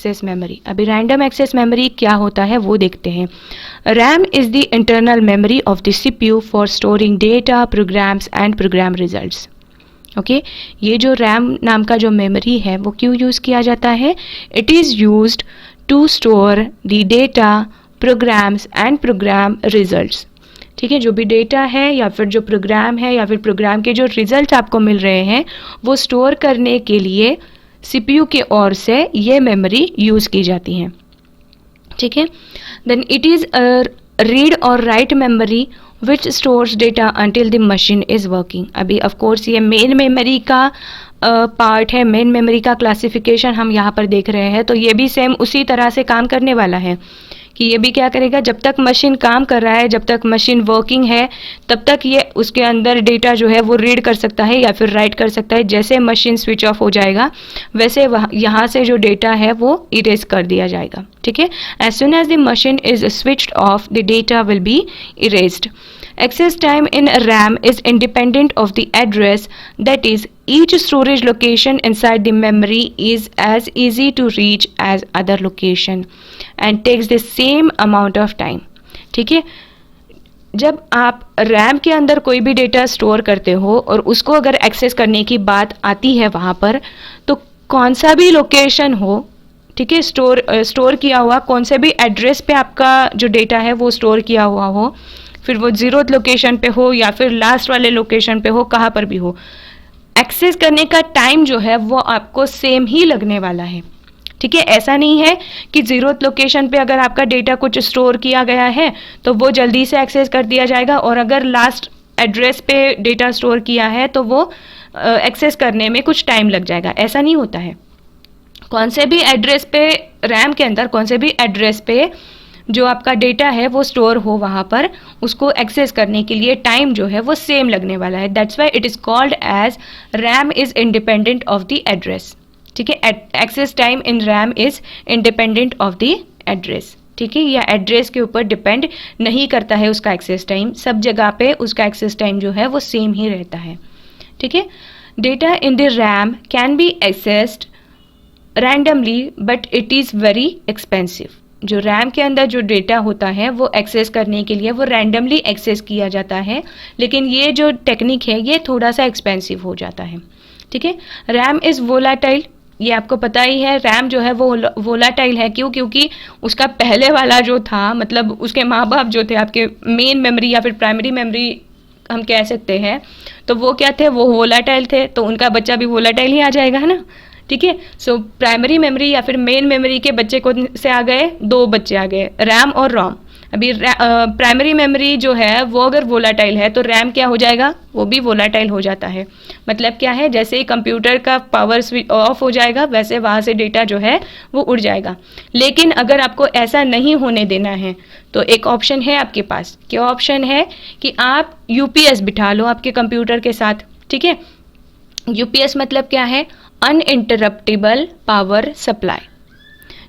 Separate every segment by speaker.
Speaker 1: Access memory. अभी random access memory क्या होता है वो देखते हैं। RAM is the internal memory of the CPU for storing data, programs and program results. Okay, ये जो रैम नाम का जो मेमोरी है वो क्यों यूज़ किया जाता है? It is used to store the data, programs and program results. ठीक है, जो भी डेटा है या फिर जो प्रोग्राम है या फिर प्रोग्राम के जो रिजल्ट आपको मिल रहे हैं वो स्टोर करने के लिए सीपीयू के ओर से ये मेमोरी यूज़ की जाती है। ठीक है, then it is a read और write memory which stores data until the machine is working. अभी ऑफ कोर्स ये मेन मेमोरी का पार्ट है, मेन मेमोरी का क्लासिफिकेशन हम यहाँ पर देख रहे हैं, तो ये भी सेम उसी तरह से काम करने वाला है कि ये भी क्या करेगा, जब तक मशीन काम कर रहा है, जब तक मशीन वर्किंग है, तब तक ये उसके अंदर डेटा जो है वो रीड कर सकता है या फिर राइट कर सकता है। जैसे मशीन स्विच ऑफ हो जाएगा वैसे यहाँ से जो डेटा है वो इरेज कर दिया जाएगा। ठीक है, as soon as the machine is switched off the data will be erased. Access time in RAM is independent of the address, that is, each storage location inside the memory is as easy to reach as other location and takes the same amount of time. ठीक है, जब आप RAM के अंदर कोई भी data store करते हो और उसको अगर एक्सेस करने की बात आती है वहाँ पर, तो कौन सा भी लोकेशन हो, ठीक है, स्टोर किया हुआ कौन से भी एड्रेस पे आपका जो डेटा है वो स्टोर किया हुआ हो, फिर वो 0th लोकेशन पे हो या फिर लास्ट वाले लोकेशन पे हो, कहाँ पर भी हो, एक्सेस करने का टाइम जो है वो आपको सेम ही लगने वाला है। ठीक है, ऐसा नहीं है कि 0th लोकेशन पे अगर आपका डेटा कुछ स्टोर किया गया है तो वो जल्दी से एक्सेस कर दिया जाएगा, और अगर लास्ट एड्रेस पे डेटा स्टोर किया है तो वो एक्सेस करने में कुछ टाइम लग जाएगा। ऐसा नहीं होता है। कौन से भी एड्रेस पे, रैम के अंदर कौन से भी एड्रेस पे जो आपका डेटा है वो स्टोर हो, वहाँ पर उसको एक्सेस करने के लिए टाइम जो है वो सेम लगने वाला है। That's why it is called as RAM is independent of the address. ठीक है, access time in RAM is independent of the address. ठीक है, या एड्रेस के ऊपर डिपेंड नहीं करता है उसका एक्सेस टाइम, सब जगह पे उसका एक्सेस टाइम जो है वो सेम ही रहता है। ठीक है, data in the RAM can be accessed randomly but it is very expensive. जो रैम के अंदर जो डेटा होता है वो एक्सेस करने के लिए वो रैंडमली एक्सेस किया जाता है, लेकिन ये जो टेक्निक है ये थोड़ा सा एक्सपेंसिव हो जाता है। ठीक है, रैम इज़ वोलाटाइल, ये आपको पता ही है, रैम जो है वो वोलाटाइल है। क्यों? क्योंकि उसका पहले वाला जो था, मतलब उसके माँ बाप जो थे, आपके मेन मेमोरी या फिर प्राइमरी मेमोरी हम कह सकते हैं, तो वो क्या थे, वो वोलाटाइल थे, तो उनका बच्चा भी वोलाटाइल ही आ जाएगा, है ना। ठीक है, सो प्राइमरी मेमोरी या फिर मेन मेमोरी के बच्चे कौन से आ गए, 2 बच्चे आ गए, रैम और रोम। अभी प्राइमरी मेमोरी जो है वो अगर वोलाटाइल है तो रैम क्या हो जाएगा, वो भी वोलाटाइल हो जाता है। मतलब क्या है, जैसे ही कंप्यूटर का पावर स्विच ऑफ हो जाएगा वैसे वहाँ से डेटा जो है वो उड़ जाएगा। लेकिन अगर आपको ऐसा नहीं होने देना है तो एक ऑप्शन है आपके पास। क्या ऑप्शन है कि आप यूपीएस बिठा लो आपके कंप्यूटर के साथ। ठीक है, यूपीएस मतलब क्या है, अनइंटरप्टेबल पावर सप्लाई।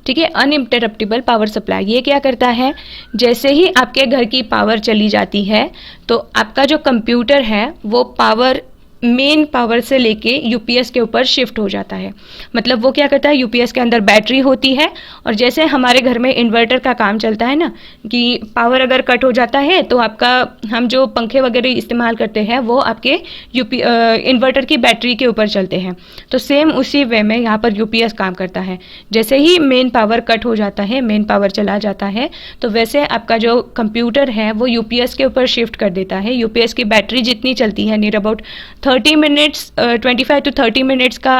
Speaker 1: ठीक है, अनइंटरप्टेबल पावर सप्लाई ये क्या करता है, जैसे ही आपके घर की पावर चली जाती है तो आपका जो कंप्यूटर है वो पावर, मेन पावर से लेके यूपीएस के ऊपर शिफ्ट हो जाता है। मतलब वो क्या करता है, यूपीएस के अंदर बैटरी होती है, और जैसे हमारे घर में इन्वर्टर का काम चलता है ना, कि पावर अगर कट हो जाता है तो आपका, हम जो पंखे वगैरह इस्तेमाल करते हैं वो आपके इन्वर्टर की बैटरी के ऊपर चलते हैं। तो सेम उसी वे में यहाँ पर यूपीएस काम करता है। जैसे ही मेन पावर कट हो जाता है, मेन पावर चला जाता है, तो वैसे आपका जो कंप्यूटर है वो यूपीएस के ऊपर शिफ्ट कर देता है। यूपीएस की बैटरी जितनी चलती है, near about 30 minutes, 25 to 30 minutes का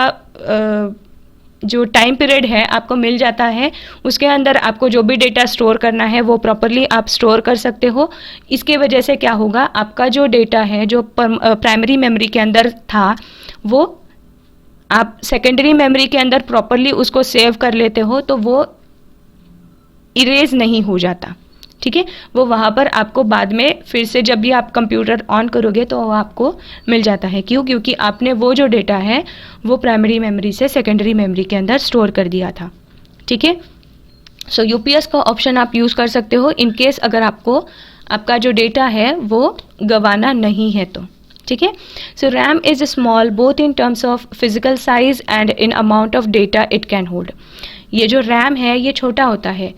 Speaker 1: जो टाइम पीरियड है आपको मिल जाता है। उसके अंदर आपको जो भी डेटा स्टोर करना है वो प्रॉपरली आप स्टोर कर सकते हो। इसके वजह से क्या होगा, आपका जो डेटा है जो प्राइमरी मेमोरी के अंदर था वो आप सेकेंडरी मेमोरी के अंदर प्रॉपरली उसको सेव कर लेते हो, तो वो इरेज नहीं हो जाता। ठीक है, वो वहाँ पर आपको बाद में फिर से जब भी आप कंप्यूटर ऑन करोगे तो वो आपको मिल जाता है। क्यों? क्योंकि आपने वो जो डेटा है वो प्राइमरी मेमोरी से सेकेंडरी मेमोरी के अंदर स्टोर कर दिया था। ठीक है, सो यूपीएस का ऑप्शन आप यूज़ कर सकते हो इन केस अगर आपको आपका जो डेटा है वो गंवाना नहीं है तो। ठीक है, so RAM is small both in terms of physical size and in amount of data it can hold. ये जो रैम है ये छोटा होता है,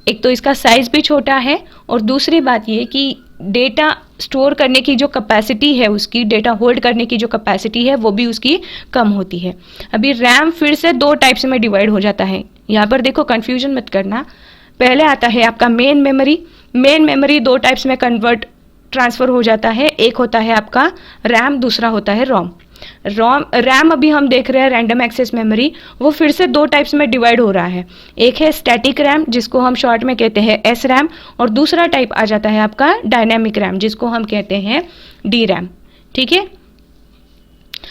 Speaker 1: एक तो इसका साइज़ भी छोटा है और दूसरी बात ये कि डेटा स्टोर करने की जो कैपेसिटी है उसकी, डेटा होल्ड करने की जो कैपेसिटी है वो भी उसकी कम होती है। अभी रैम फिर से दो टाइप्स में डिवाइड हो जाता है। यहाँ पर देखो कन्फ्यूजन मत करना, पहले आता है आपका मेन मेमोरी। मेन मेमोरी दो टाइप्स में ट्रांसफ़र हो जाता है, एक होता है आपका रैम, दूसरा होता है रोम। रैम अभी हम देख रहे हैं रैंडम एक्सेस मेमोरी, वो फिर से दो टाइप्स में डिवाइड हो रहा है। एक है स्टैटिक रैम जिसको हम शॉर्ट में कहते हैं एस रैम, और दूसरा टाइप आ जाता है आपका डायनेमिक रैम जिसको हम कहते हैं डी रैम। ठीक है,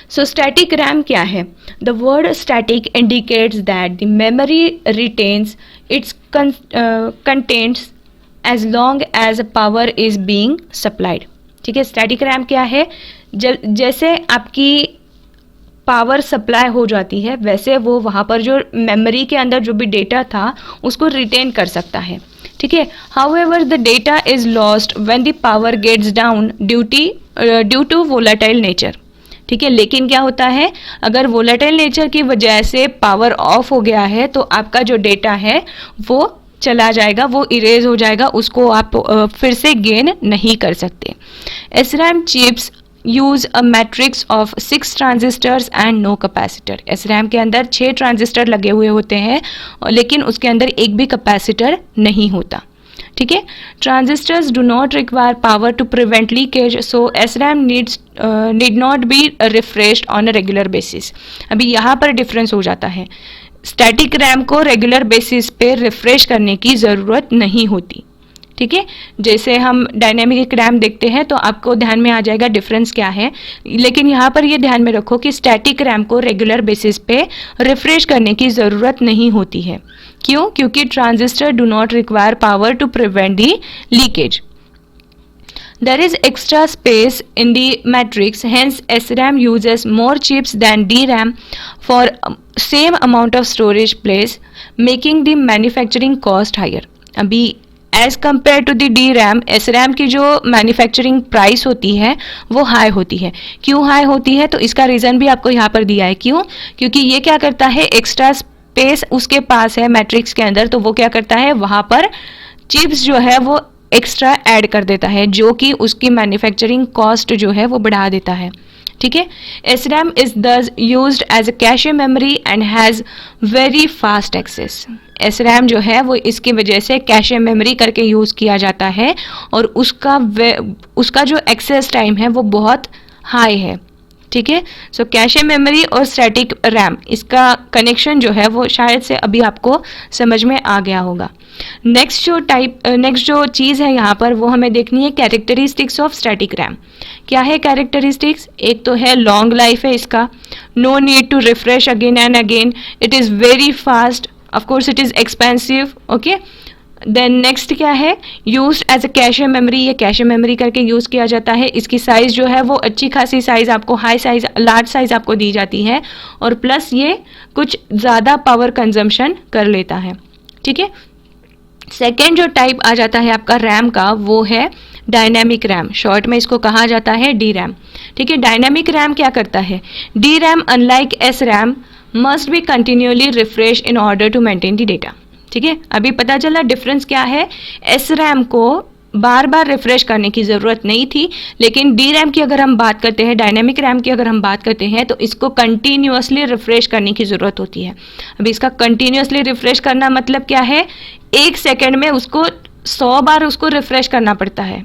Speaker 1: सो स्टैटिक रैम क्या है? The word static indicates that the memory retains its contents as long as power is being supplied. ठीक है, स्टैटिक रैम क्या है? जैसे आपकी पावर सप्लाई हो जाती है वैसे वो वहाँ पर जो मेमोरी के अंदर जो भी डेटा था उसको रिटेन कर सकता है। ठीक है, however the data is lost when the power gets down due to volatile nature. ठीक है, लेकिन क्या होता है, अगर वोलेटाइल नेचर की वजह से पावर ऑफ हो गया है तो आपका जो डेटा है वो चला जाएगा, वो इरेज हो जाएगा, उसको आप फिर से गेन नहीं कर सकते। SRAM chips use a matrix of 6 transistors and no capacitor. SRAM के अंदर 6 ट्रांजिस्टर लगे हुए होते हैं लेकिन उसके अंदर एक भी कैपेसिटर नहीं होता। ठीक है, transistors do not require power to prevent leakage, so SRAM need not be refreshed on a regular basis. अभी यहाँ पर डिफरेंस हो जाता है, स्टैटिक रैम को रेगुलर बेसिस पे रिफ्रेश करने की ज़रूरत नहीं होती। ठीक है, जैसे हम डायनेमिक रैम देखते हैं तो आपको ध्यान में आ जाएगा डिफरेंस क्या है, लेकिन यहाँ पर ये ध्यान में रखो कि स्टैटिक रैम को रेगुलर बेसिस पे रिफ्रेश करने की ज़रूरत नहीं होती है। क्यों? क्योंकि transistor do not require power to prevent the leakage. There is extra space in the matrix, hence SRAM uses more chips than DRAM for same amount of storage place, making the manufacturing cost higher. अभी as compare to the DRAM, SRAM की जो manufacturing price होती है वो high होती है। क्यों high होती है? तो इसका रीज़न भी आपको यहाँ पर दिया है। क्यों? क्योंकि ये क्या करता है, एक्स्ट्रा स्पेस उसके पास है मैट्रिक्स के अंदर, तो वो क्या करता है, वहाँ पर चिप्स जो है वो एक्स्ट्रा ऐड कर देता है जो कि उसकी मैन्युफैक्चरिंग कॉस्ट जो है वो बढ़ा देता है। ठीक है, SRAM is thus used as a cache memory and has very fast access. SRAM जो है वो इसकी वजह से कैशे मेमोरी करके यूज़ किया जाता है और उसका जो एक्सेस टाइम है वो बहुत हाई है। ठीक है, सो कैशे मेमोरी और स्टैटिक रैम, इसका कनेक्शन जो है वो शायद से अभी आपको समझ में आ गया होगा। नेक्स्ट जो चीज़ है यहाँ पर वो हमें देखनी है कैरेक्टरिस्टिक्स ऑफ स्टैटिक रैम। क्या है कैरेक्टरिस्टिक्स? एक तो है लॉन्ग लाइफ है इसका, no need to refresh again and again, it is very fast, of course it is expensive. Okay, then next क्या है, use as a cache memory, ये कैशे मेमोरी करके यूज़ किया जाता है। इसकी साइज़ जो है वो अच्छी खासी साइज़ आपको, हाई साइज़, लार्ज साइज़ आपको दी जाती है और प्लस ये कुछ ज़्यादा पावर कंजम्पशन कर लेता है। ठीक है, सेकेंड जो टाइप आ जाता है आपका रैम का वो है डायनेमिक रैम, शॉर्ट में इसको कहा जाता है डी रैम। ठीक है, डायनेमिक रैम क्या करता है, D RAM unlike S RAM must be continually refresh in order to maintain the data. ठीक है, अभी पता चला डिफरेंस क्या है, एस रैम को बार बार रिफ्रेश करने की ज़रूरत नहीं थी, लेकिन डी रैम की अगर हम बात करते हैं, डायनेमिक रैम की अगर हम बात करते हैं तो इसको कंटिन्यूअसली रिफ्रेश करने की ज़रूरत होती है। अभी इसका कंटिन्यूअसली रिफ्रेश करना मतलब क्या है, 1 सेकेंड में उसको 100 बार उसको रिफ्रेश करना पड़ता है।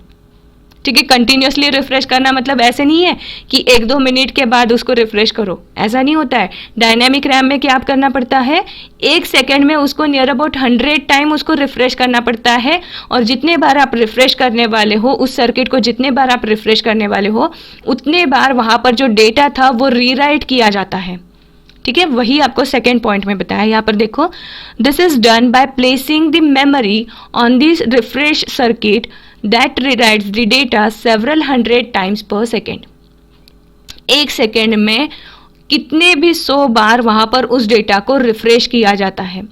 Speaker 1: ठीक है, कंटिन्यूअसली रिफ्रेश करना मतलब ऐसे नहीं है कि 1-2 मिनट के बाद उसको रिफ्रेश करो, ऐसा नहीं होता है। डायनेमिक रैम में क्या करना पड़ता है, 1 सेकेंड में उसको नियर अबाउट 100 टाइम उसको रिफ्रेश करना पड़ता है, और जितने बार आप रिफ्रेश करने वाले हो, उस सर्किट को जितने बार आप रिफ्रेश करने वाले हो उतने बार वहाँ पर जो डेटा था वो रीराइट किया जाता है। ठीक है, वही आपको सेकेंड पॉइंट में बताया। यहाँ पर देखो, this is done by placing the memory on this refresh circuit that rewrites the data several hundred times per second। 1 second में कितने भी 100 बार वहाँ पर उस डेटा को रिफ्रेश किया जाता है।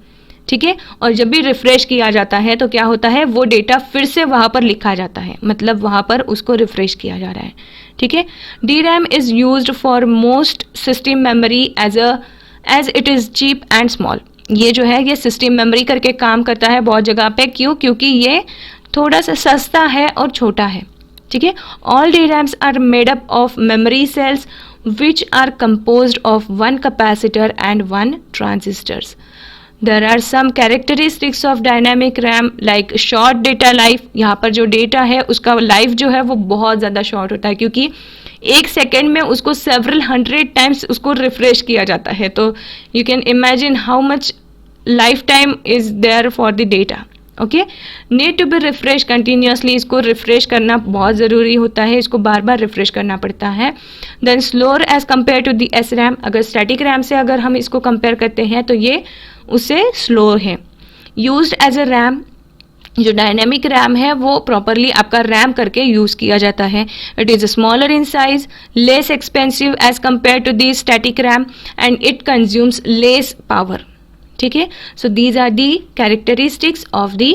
Speaker 1: ठीक है, और जब भी रिफ्रेश किया जाता है तो क्या होता है, वो डेटा फिर से वहाँ पर लिखा जाता है, मतलब वहाँ पर उसको रिफ्रेश किया जा रहा है। ठीक है, D RAM is used for most system memory as it is cheap and small. ये जो है ये सिस्टम मेमोरी करके काम करता है बहुत जगह पे। क्यों? क्योंकि ये थोड़ा सा सस्ता है और छोटा है, ठीक है। All DRAMs are made up of memory cells which are composed of one capacitor and one transistors. There are some characteristics of dynamic RAM like short data life. यहाँ पर जो डेटा है उसका लाइफ जो है वो बहुत ज़्यादा शॉर्ट होता है, क्योंकि एक सेकेंड में उसको सेवरल 100 टाइम्स उसको रिफ्रेश किया जाता है। तो you can imagine how much life time is there for the data. Okay, need to be refresh continuously, इसको रिफ्रेश करना बहुत ज़रूरी होता है, इसको बार बार रिफ्रेश करना पड़ता है। Then slower as compare to the SRAM, अगर स्टैटिक रैम से अगर हम इसको कंपेयर करते हैं तो ये उससे स्लो है। यूज्ड एज अ रैम, जो डायनेमिक रैम है वो प्रॉपरली आपका रैम करके यूज़ किया जाता है। It is smaller in size, less expensive as compare to the static RAM and it consumes less power, ठीक है। So these are the characteristics of the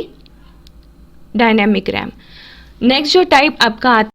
Speaker 1: dynamic RAM. Next जो type आपका